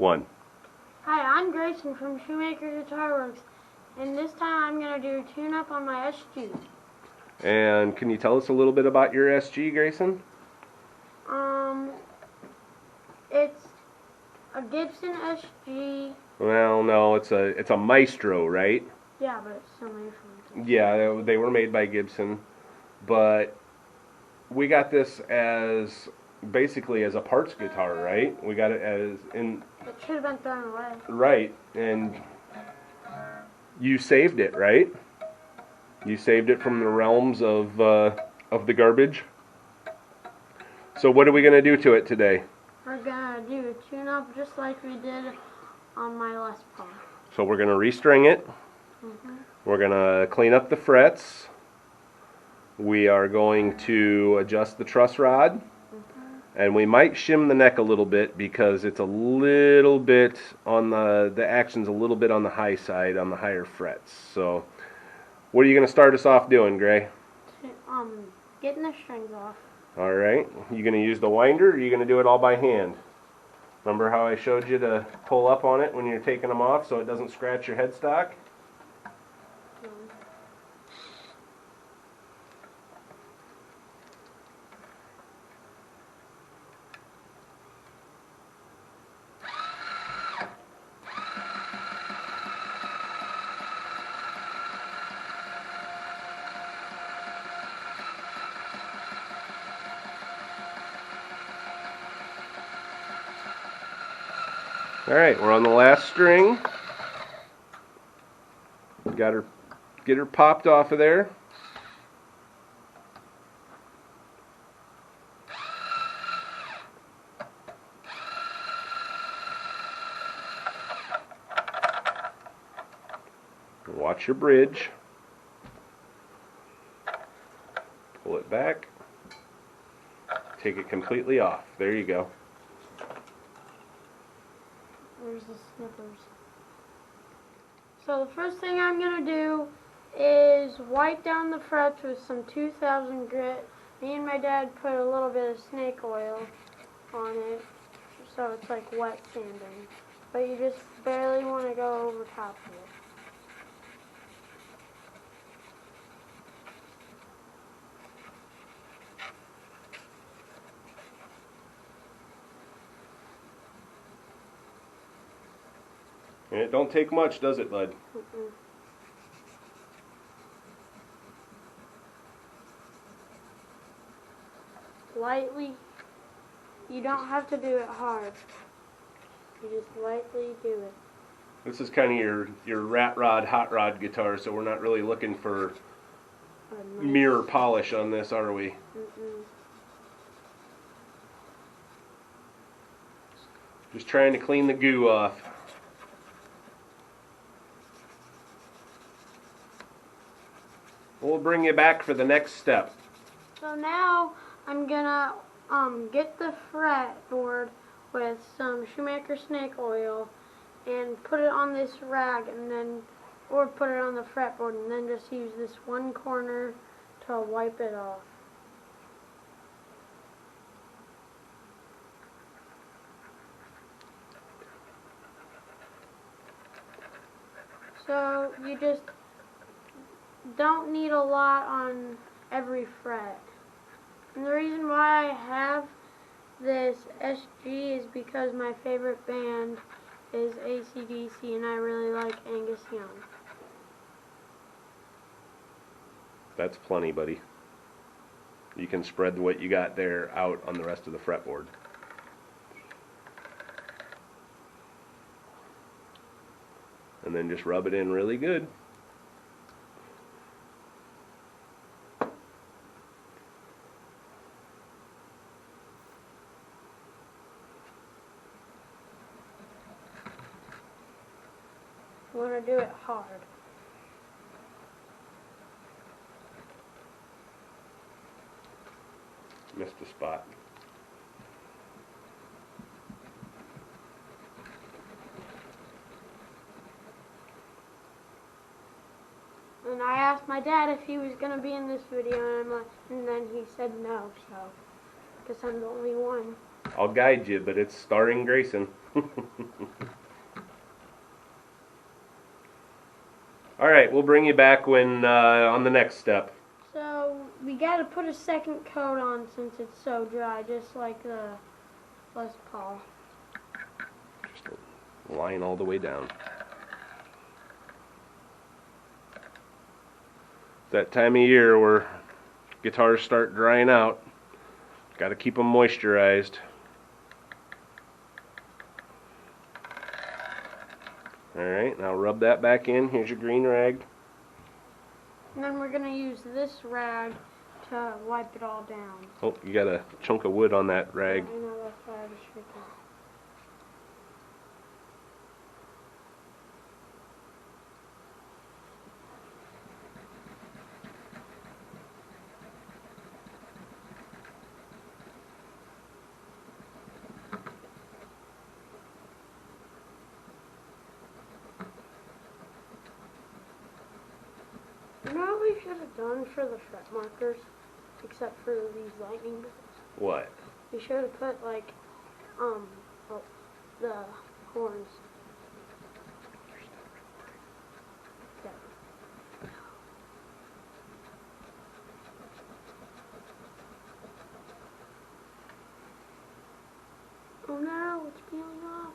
1. Hi, I'm Grayson from Shoemaker Guitar Works, and this time I'm going to do a tune-up on my SG. And can you tell us a little bit about your SG, Grayson? It's a Gibson SG. Well, no, it's a Maestro, right? Yeah, but it's still made from Gibson. Yeah, they were made by Gibson, but we got this as basically as a parts guitar, right? We got it as in. It should have been thrown away. Right, and you saved it, right? You saved it from the realms of the garbage. So what are we gonna do to it today? We're gonna do a tune-up just like we did on my Les Paul. So we're gonna restring it. We're gonna clean up the frets. We are going to adjust the truss rod. And we might shim the neck a little bit because it's a little bit on the action's a little bit on the high side, on the higher frets. So what are you going to start us off doing, Gray? Getting the strings off. All right. You going to use the winder, or are you going to do it all by hand? Remember how I showed you to pull up on it when you're taking them off so it doesn't scratch your headstock? Alright, we're on the last string. Got her, get her popped off of there. Watch your bridge. Pull it back. Take it completely off. There you go. There's the snippers. So the first thing I'm going to do is wipe down the frets with some 2000 grit. Me and my dad put a little bit of snake oil on it so it's like wet sanding. But you just barely want to go over top of it. And it don't take much, does it, bud? Lightly. You don't have to do it hard. You just lightly do it. This is kind of your rat rod, hot rod guitar, so we're not really looking for mirror polish on this, are we? Just trying to clean the goo off. We'll bring you back for the next step. So now I'm gonna get the fretboard with some Shoemaker snake oil and put it on this rag, and then, or put it on the fretboard, and then just use this one corner to wipe it off. So you just don't need a lot on every fret. And the reason why I have this SG is because my favorite band is AC/DC, and I really like Angus Young. That's plenty, buddy. You can spread what you got there out on the rest of the fretboard. And then just rub it in really good. You want to do it hard. Missed a spot. And I asked my dad if he was going to be in this video, and then he said no, so, because I'm the only one. I'll guide you, but it's starring Grayson. Alright, we'll bring you back when on the next step. So we gotta put a second coat on since it's so dry, just like the Les Paul. Just a line all the way down. That time of year where guitars start drying out. Got to keep them moisturized. Alright, now rub that back in. Here's your green rag. And then we're gonna use this rag to wipe it all down. Oh, you got a chunk of wood on that rag. I know, that's why I was shaking. You know what we should have done for the fret markers, except for these lightning bolts? What? We should have put like, the horns. Yeah. Oh no, it's peeling off.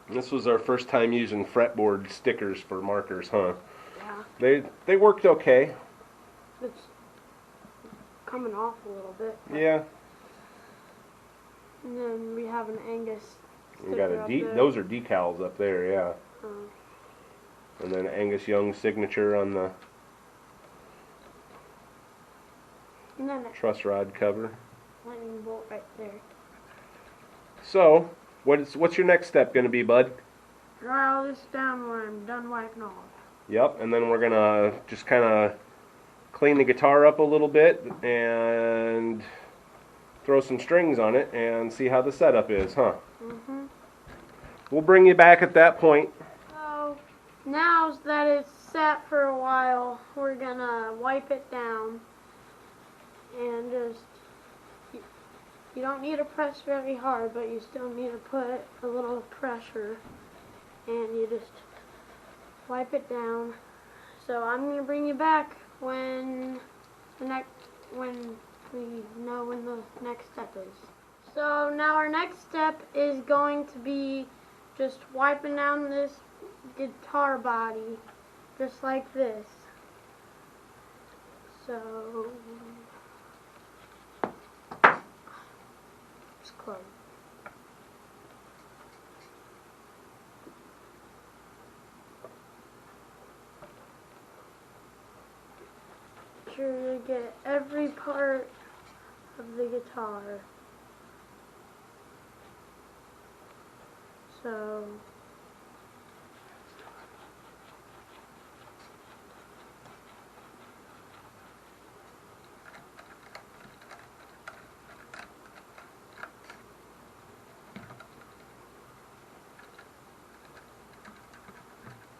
This was our first time using fretboard stickers for markers, huh? Yeah. They worked okay. It's coming off a little bit. Yeah. And then we have an Angus We got sticker a up there. those are decals up there, yeah. Um, And then Angus Young's signature on the and then a truss rod cover. lightning bolt right there. So, what's your next step going to be, bud? Dry all this down when I'm done wiping off. Yep, and then we're going to just kind of clean the guitar up a little bit and throw some strings on it and see how the setup is, huh? Mm-hmm. We'll bring you back at that point. So, now that it's sat for a while, we're gonna wipe it down and just, you don't need to press very hard, but you still need to put a little pressure, and you just wipe it down. So I'm gonna bring you back when we know when the next step is. So now our next step is going to be just wiping down this guitar body, just like this. So it's close. Sure to get every part of the guitar. So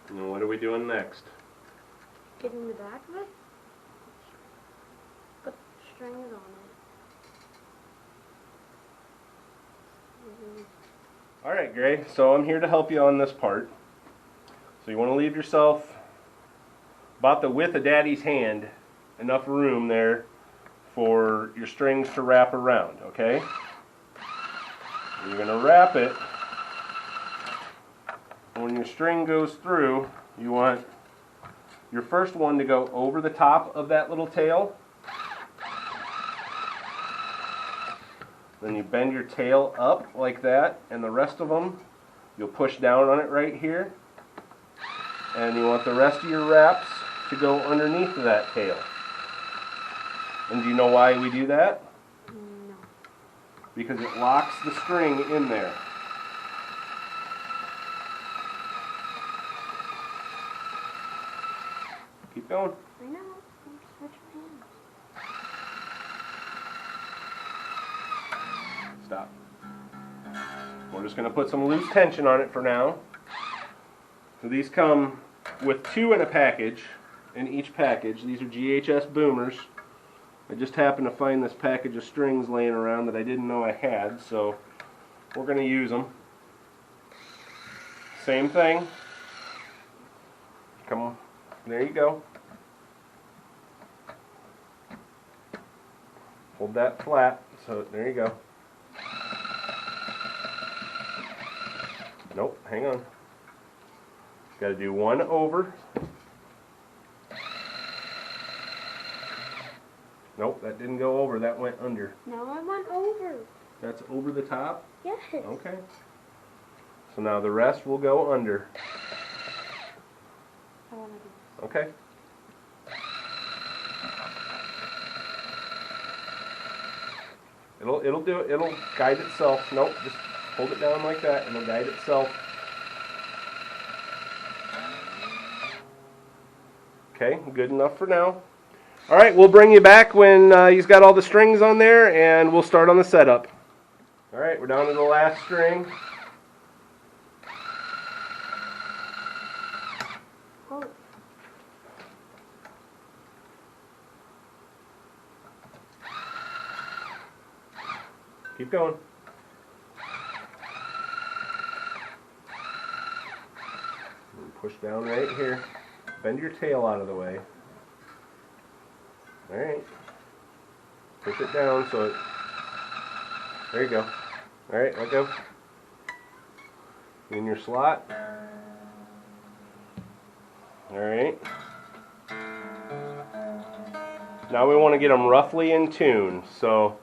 And what are we doing next? getting the back of it, put strings on it. Alright, Gray, so I'm here to help you on this part. So you want to leave yourself about the width of Daddy's hand, enough room there for your strings to wrap around, okay? You're going to wrap it. When your string goes through, you want your first one to go over the top of that little tail. Then you bend your tail up like that, and the rest of them, you'll push down on it right here. And you want the rest of your wraps to go underneath of that tail. And do you know why we do that? No. Because it locks the string in there. Keep going. I know. I'm switching hands. Stop. We're just going to put some loose tension on it for now. So these come with 2 in a package. In each package, these are GHS boomers. I just happened to find this package of strings laying around that I didn't know I had, so we're going to use them. Same thing. Come on. There you go. Hold that flat. So there you go. Nope, hang on. Got to do one over. Nope, that didn't go over. That went under. No, I went over. That's over the top? Yes. Okay. So now the rest will go under. I want to do Okay. It'll do it. It'll guide itself. Nope, just hold it down like that. It'll guide itself. Okay, good enough for now. All right, we'll bring you back when he's got all the strings on there, and we'll start on the setup. All right, we're down to the last string. Oh. Keep going. And push down right here. Bend your tail out of the way. All right. Push it down so it... There you go. All right, let go. In your slot. All right. Now we want to get them roughly in tune. So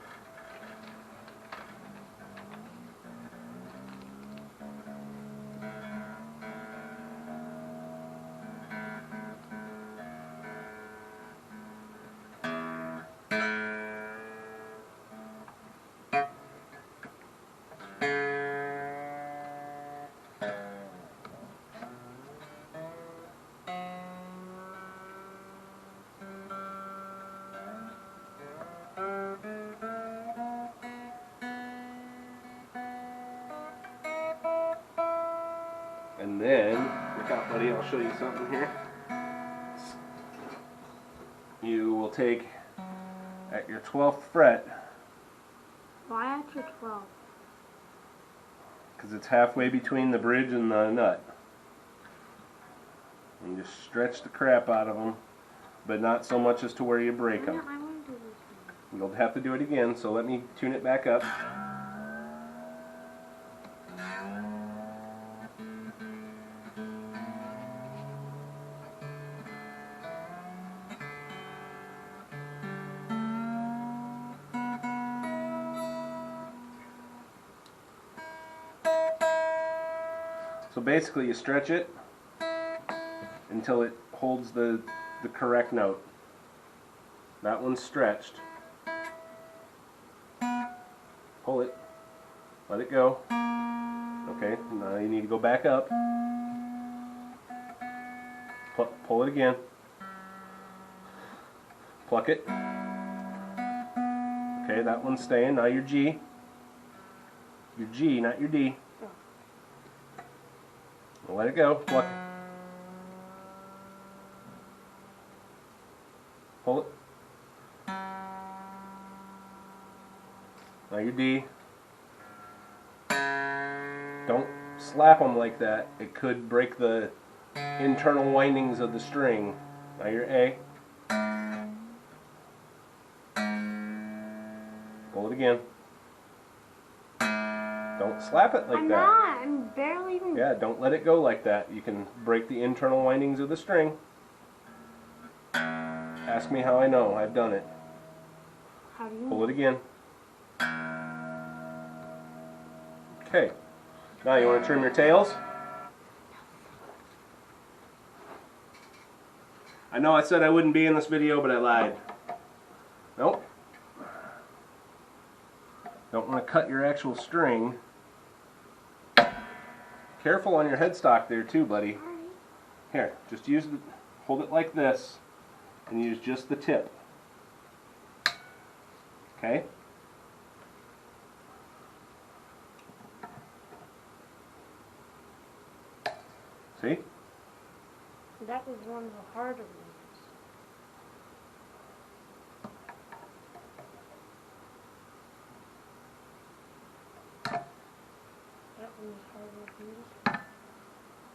and then, look out buddy, I'll show you something here. You will take, at your 12th fret, Why at your 12? because it's halfway between the bridge and the nut. And just stretch the crap out of them, but not so much as to where you break them. I want to do this one. You'll have to do it again, so let me tune it back up. So basically you stretch it until it holds the correct note. That one's stretched. Pull it. Let it go. Okay, now you need to go back up. Pull it again. Pluck it. Okay, that one's staying. Now your G. Your G, not your D. Let it go. Pluck it. Pull it. Now your D. Don't slap them like that. It could break the internal windings of the string. Now your A. Pull it again. Don't slap it like that. I'm barely even... Yeah, don't let it go like that. You can break the internal windings of the string. Ask me how I know. I've done it. How do you Pull it again. Okay. Now you want to trim your tails? I know I said I wouldn't be in this video, but I lied. Nope. Don't want to cut your actual string. Careful on your headstock there too, buddy. Here, just hold it like this and use just the tip. Okay? See? That was one of the harder ones.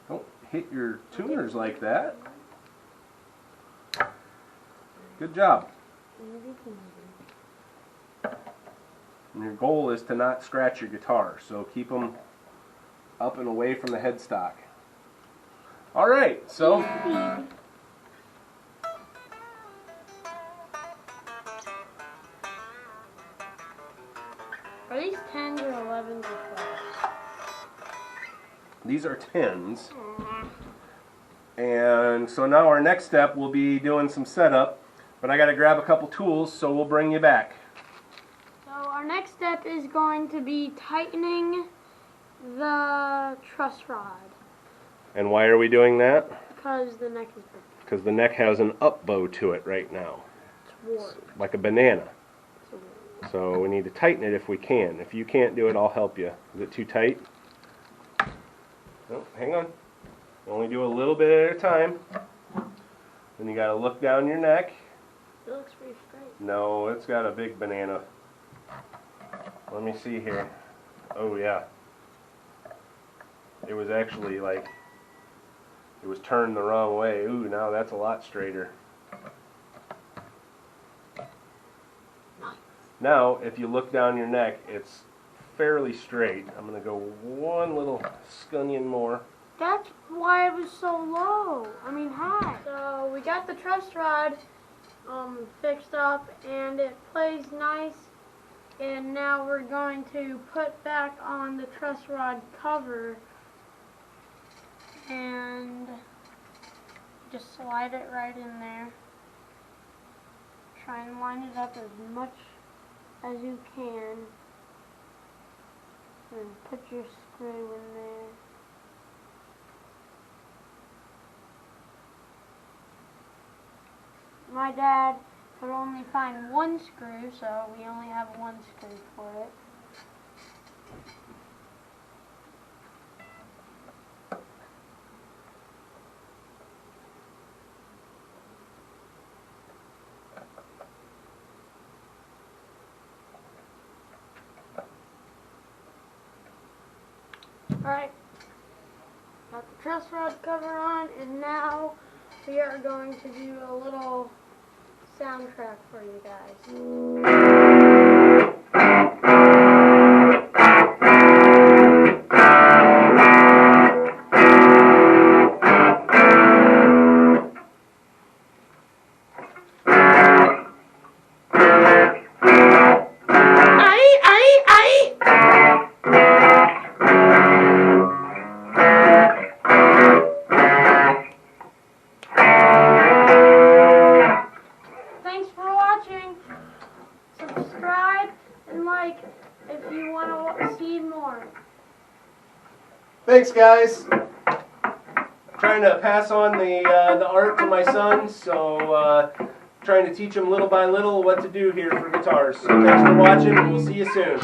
Don't hit your tuners like that. Good job. And your goal is to not scratch your guitar, so keep them up and away from the headstock. All right, so Are these 10s or 11s or 12s? these are 10s. And so now our next step will be doing some setup, but I got to grab a couple tools, so we'll bring you back. So our next step is going to be tightening the truss rod. And why are we doing that? Because the neck is bent. Because the neck has an up bow to it right now. It's warped. Like a banana. It's warped. So we need to tighten it if we can. If you can't do it, I'll help you. Is it too tight? No, hang on. Only do a little bit at a time. Then you got to look down your neck. It looks pretty straight. No, it's got a big banana. Let me see here. Oh yeah. It was actually like, it was turned the wrong way. Ooh, now that's a lot straighter. Now, if you look down your neck, it's fairly straight. I'm going to go one little scunion more. That's why it was so low. I mean high. So we got the truss rod fixed up and it plays nice. And now we're going to put back on the truss rod cover and just slide it right in there. Try and line it up as much as you can. And put your screw in there. My dad could only find one screw, so we only have one screw for it. Alright, got the truss rod cover on, and now we are going to do a little soundtrack for you guys. Subscribe and like if you want to see more. Thanks, guys. Trying to pass on the art to my son, so trying to teach him little by little what to do here for guitars. So thanks for watching, and we'll see you soon.